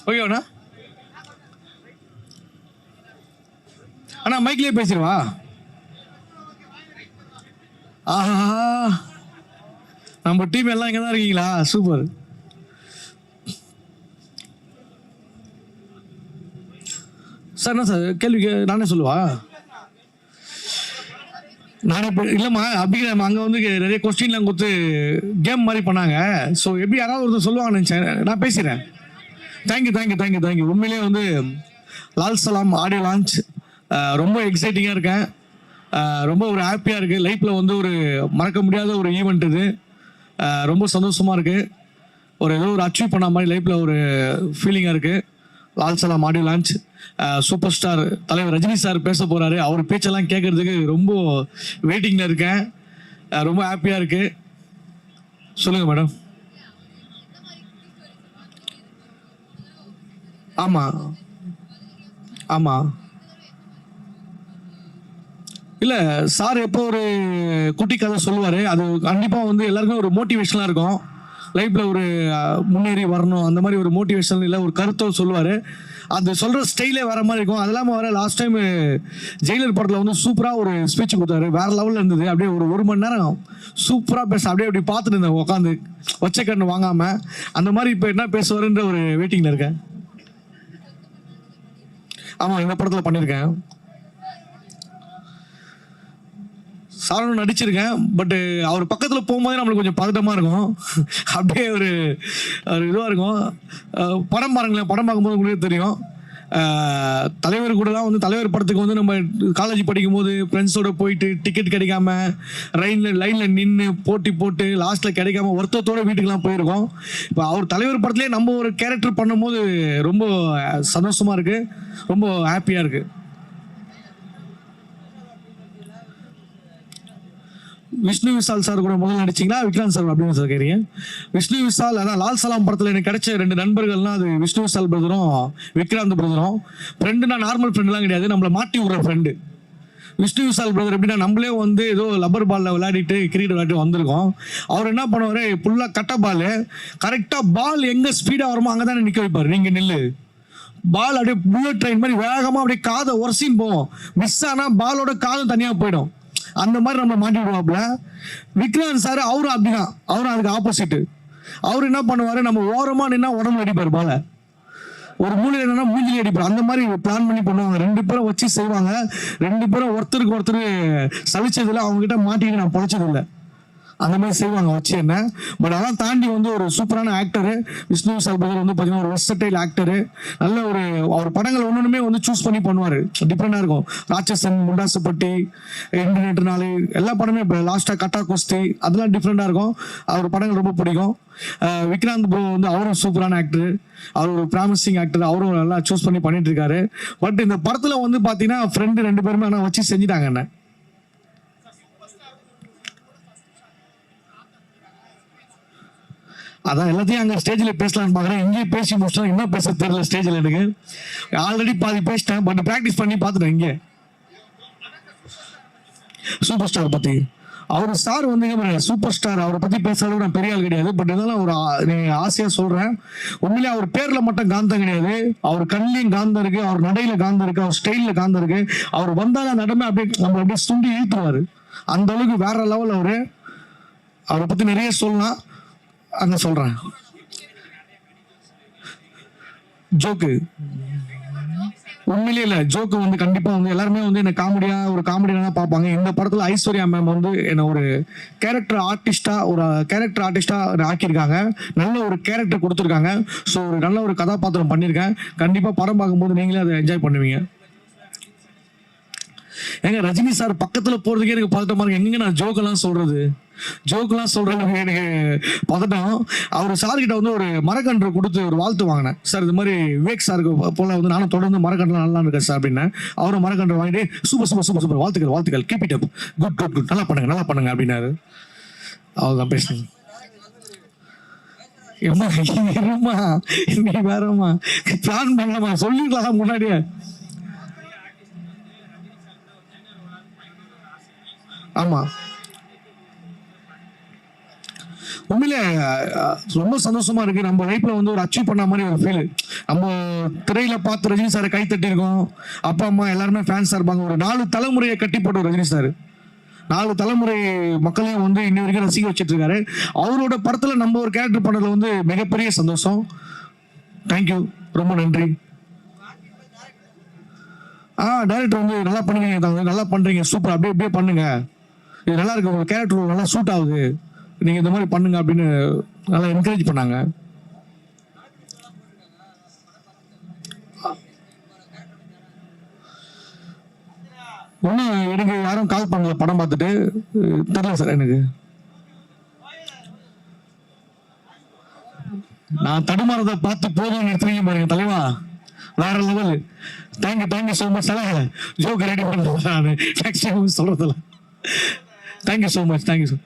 ஓகேண்ணா. அண்ணா மைக்லேயே பேசிடுவா. ஆஹா, நம்ம டீம் எல்லாம் இங்கே தான் இருக்கீங்களா? சூப்பர். சார் என்ன சார் கேள்வி நானே சொல்லுவா? நானே இல்லைம்மா, அப்படி அங்கே வந்து நிறைய கொஸ்டின்லாம் கொடுத்து கேம் மாதிரி பண்ணாங்க. ஸோ எப்படி யாராவது ஒருத்தர் சொல்லுவாங்கன்னு நினச்சேன். நான் பேசுகிறேன். Thank you thank you thank you thank you. உண்மையிலேயே வந்து லால் சலாம் ஆடியோ லான்ச் ரொம்ப எக்ஸைட்டிங்காக இருக்கேன். ரொம்ப ஒரு ஹாப்பியாக இருக்குது. லைஃப்பில் வந்து ஒரு மறக்க முடியாத ஒரு ஈவெண்ட் இது. ரொம்ப சந்தோஷமாக இருக்குது. ஒரு ஏதோ ஒரு அச்சீவ் பண்ண மாதிரி லைஃப்பில் ஒரு ஃபீலிங்காக இருக்குது. Lal Salaam audio launch. Super star தலைவர் ரஜினி சார் பேச போகிறாரு. அவர் பேச்செல்லாம் கேட்குறதுக்கு ரொம்ப வெயிட்டிங்கில் இருக்கேன். ரொம்ப ஹாப்பியாக இருக்குது. சொல்லுங்கள் மேடம். ஆமாம் ஆமாம். இல்லை சார் எப்போ ஒரு குட்டி கதை சொல்லுவார், அது கண்டிப்பாக வந்து எல்லாருக்கும் ஒரு மோட்டிவேஷனாக இருக்கும். லைஃப்பில் ஒரு முன்னேறி வரணும் அந்த மாதிரி ஒரு மோட்டிவேஷன் இல்லை ஒரு கருத்தை சொல்லுவார். அது சொல்கிற ஸ்டைலே வேறு மாதிரி இருக்கும். அது இல்லாமல் வர லாஸ்ட் டைம் ஜெயிலர் படத்தில் வந்து சூப்பராக ஒரு ஸ்பீச் கொடுத்தாரு. வேறு லெவலில் இருந்தது. அப்படியே ஒரு மணி நேரம் சூப்பராக பேச அப்படியே அப்படி பார்த்துட்டு இருந்தேன் உட்காந்து வச்ச கண்ணு வாங்காமல். அந்த மாதிரி இப்போ என்ன பேசுவாருன்ற ஒரு வெயிட்டிங்கில் இருக்கேன். ஆமாம், இந்த படத்தில் பண்ணியிருக்கேன். சாரனும் நடிச்சிருக்கேன். பட்டு அவர் பக்கத்தில் போகும்போதே நம்மளுக்கு கொஞ்சம் பதட்டமாக இருக்கும். அப்படியே ஒரு இதுவாக இருக்கும். படம் பாருங்களேன், படம் பார்க்கும்போது உங்களுக்கு தெரியும். தலைவர் கூடலாம் வந்து தலைவர் படத்துக்கு வந்து நம்ம காலேஜ் படிக்கும்போது ஃப்ரெண்ட்ஸோடு போயிட்டு டிக்கெட் கிடைக்காம லைனில் நின்று போட்டி போட்டு லாஸ்ட்டில் கிடைக்காம வருத்தத்தோடு வீட்டுக்கெலாம் போயிருக்கோம். இப்போ அவர் தலைவர் படத்துலேயே நம்ம ஒரு கேரக்டர் பண்ணும்போது ரொம்ப சந்தோஷமாக இருக்குது, ரொம்ப ஹாப்பியாக இருக்குது. விஷ்ணு விஷால் சார் கூட முதல்ல நடிச்சிங்களா விக்ராந்த் சார் அப்படின்னு சார் கேட்குறீங்க? விஷ்ணு விஷால் அதான் லால் சலாம் படத்தில் எனக்கு கிடைச்ச 2 நண்பர்கள்லாம் அது விஷ்ணு விஷால் பிரதரும் விக்ராந்த் பிரதரும். ஃப்ரெண்டுனா நார்மல் ஃப்ரெண்டுலாம் கிடையாது, நம்மளை மாட்டி விடுற ஃப்ரெண்டு. விஷ்ணு விஷால் பிரதர் எப்படின்னா நம்மளே வந்து ஏதோ லப்பர் பாலில் விளையாடிட்டு கிரிக்கெட் விளையாட்டு வந்திருக்கோம். அவர் என்ன பண்ணுவார், ஃபுல்லாக கட்ட பால் கரெக்டாக பால் எங்கே ஸ்பீடாக வருமோ அங்கே தானே நிற்க வைப்பார். நீங்கள் நில்லு, பால் அப்படியே புல்லட் ட்ரெயின் மாதிரி வேகமாக அப்படியே காதை உரசின்னு போவோம். மிஸ் ஆனால் பாலோட காதும் தனியாக போயிடும். அந்த மாதிரி நம்ம மாட்டி விடுவாப்புல. விக்ராந்த் சார் அவரும் அப்படிதான், அவரும் அதுக்கு ஆப்போசிட். அவர் என்ன பண்ணுவாரு, நம்ம ஓரமா நின்னா உடம்புல அடிப்பார் பால, ஒரு மூலையில என்னன்னா மூஞ்சில அடிப்பார். அந்த மாதிரி பிளான் பண்ணி பண்ணுவாங்க. 2 பேரும் வச்சு செய்வாங்க. 2 பேரும் ஒருத்தருக்கு ஒருத்தர் சலிச்சதில்லை, அவங்க கிட்ட மாட்டிட்டு நான் பொழைச்சதில்லை. அந்த மாதிரி செய்வாங்க வச்சு என்ன. பட் அதெல்லாம் தாண்டி வந்து ஒரு சூப்பரான ஆக்டரு விஷ்ணு விஷால் பிரதர் வந்து பார்த்தீங்கன்னா ஒரு வெர்சடைல் ஆக்டரு. நல்ல ஒரு அவர் படங்கள் ஒன்றுமே வந்து சூஸ் பண்ணி பண்ணுவார், டிஃப்ரெண்டாக இருக்கும். ராட்சசன், முண்டாசுப்பட்டி, இன்டர்நெட் நாள் எல்லா படமே இப்போ லாஸ்ட்டாக கட்டா குஸ்தி அதெல்லாம் டிஃப்ரெண்டாக இருக்கும். அவர் படங்கள் ரொம்ப பிடிக்கும். விக்ராந்த் ப்ரோ வந்து அவரும் சூப்பரான ஆக்டரு, அவர் ஒரு ப்ராமிசிங் ஆக்டர், அவரும் நல்லா சூஸ் பண்ணி பண்ணிட்டு இருக்காரு. பட் இந்த படத்தில் வந்து பார்த்தீங்கன்னா ஃப்ரெண்டு 2 பேருமே ஆனால் வச்சு செஞ்சுட்டாங்க என்ன. அதான் எல்லாத்தையும் அங்கே ஸ்டேஜில் பேசலான்னு பார்க்குறேன். இங்கேயே பேசி முடிச்சோம், என்ன பேச தெரியல ஸ்டேஜில். எனக்கு ஆல்ரெடி பாதி பேசிட்டேன், பட் ப்ராக்டிஸ் பண்ணி பார்த்துட்டேன். இங்கே சூப்பர் ஸ்டார் பற்றி அவர் சார் வந்து சூப்பர் ஸ்டார் அவரை பற்றி பேசுறது நான் பெரிய ஆள் கிடையாது. பட் இதெல்லாம் ஒரு ஆசையாக சொல்கிறேன். உண்மையிலே அவர் பேரில் மட்டும் காந்தம் கிடையாது, அவர் கண்ணிலையும் காந்தம் இருக்குது, அவர் நடையில் காந்தம் இருக்குது, அவர் ஸ்டைலில் காந்தம் இருக்குது. அவர் வந்தால் நடமை அப்படியே நம்ம அப்படியே சுண்டி இழுத்துருவார். அந்த அளவுக்கு வேற லெவல் அவரை பற்றி நிறைய சொல்லலாம். அங்க சொல்றேன். ஜோக்கு உண்மையிலே இல்லை, ஜோக்கு வந்து கண்டிப்பாக வந்து எல்லாருமே வந்து என்ன ஒரு காமெடியாக தான் பார்ப்பாங்க. இந்த படத்தில் ஐஸ்வர்யா மேம் வந்து என்ன ஒரு கேரக்டர் ஆர்டிஸ்டாக ஆக்கியிருக்காங்க. நல்ல ஒரு கேரக்டர் கொடுத்துருக்காங்க. ஸோ ஒரு நல்ல ஒரு கதாபாத்திரம் பண்ணியிருக்கேன். கண்டிப்பாக படம் பார்க்கும்போது நீங்களே அதை என்ஜாய் பண்ணுவீங்க. ஏங்க ரஜினி சார் பக்கத்தில் போகிறதுக்கே எனக்கு பதட்டமாக இருக்கு. எங்கெங்க நான் ஜோக்கெல்லாம் சொல்கிறேன் எனக்கு பதட்டம். அவர் சார்கிட்ட வந்து ஒரு மரக்கன்று கொடுத்து ஒரு வாழ்த்து வாங்கினேன். சார் இது மாதிரி விவேக் சாருக்கு போல் வந்து நானும் தொடர்ந்து மரக்கன்றுலாம் நல்லா இருக்கேன் சார் அப்படின்னேன். அவரும் மரக்கன்று வாங்கிட்டு சூப்பர் வாழ்த்துக்கள் கீப் இட் அப், குட் நல்லா பண்ணுங்க அப்படின்னாரு. அவர்தான் பேசுனேன். இருமா நீ வேறம்மா பிளான் பண்ணலாமா, சொல்லிருக்கலாம் முன்னாடியே. ஆமா உண்மையிலே ரொம்ப சந்தோஷமா இருக்கு. நம்ம லைஃப்ல வந்து ஒரு அச்சீவ் பண்ண மாதிரி ஒரு ஃபீல். நம்ம திரையில பார்த்து ரஜினி சாரை கை தட்டி இருக்கோம். அப்பா அம்மா எல்லாருமே ஃபேன்ஸா இருப்பாங்க. ஒரு 4 தலைமுறையை கட்டி போட்ட ரஜினி சார் 4 தலைமுறை மக்களையும் வந்து இன்ன வரைக்கும் ரசிக்க வச்சிட்டு இருக்காரு. அவரோட படத்துல நம்ம ஒரு கேரக்டர் பண்ணதுல வந்து மிகப்பெரிய சந்தோஷம். தேங்க்யூ, ரொம்ப நன்றி. டைரக்டர் வந்து நல்லா பண்ணுவீங்க, நல்லா பண்றீங்க, சூப்பர், அப்படியே அப்படியே பண்ணுங்க, இது நல்லா இருக்கு, உங்க கேரக்டர் நல்லா சூட் ஆகுது, நீங்க இந்த மாதிரி பண்ணுங்க அப்படின்னு நல்லா என்கரேஜ் பண்ணாங்க. ஒன்றும் எனக்கு யாரும் கால் பண்ணல படம் பார்த்துட்டு, தெரியல சார் எனக்கு. நான் தடுமாறதை பார்த்து போதும் எடுத்துறீங்க பாருங்க தலைவா, வேற level. Thank you so much. Joke ready பண்ணுறது நான் நெக்ஸ்ட் டைம் சொல்றதில்ல. Thank you so much. Thank you sir.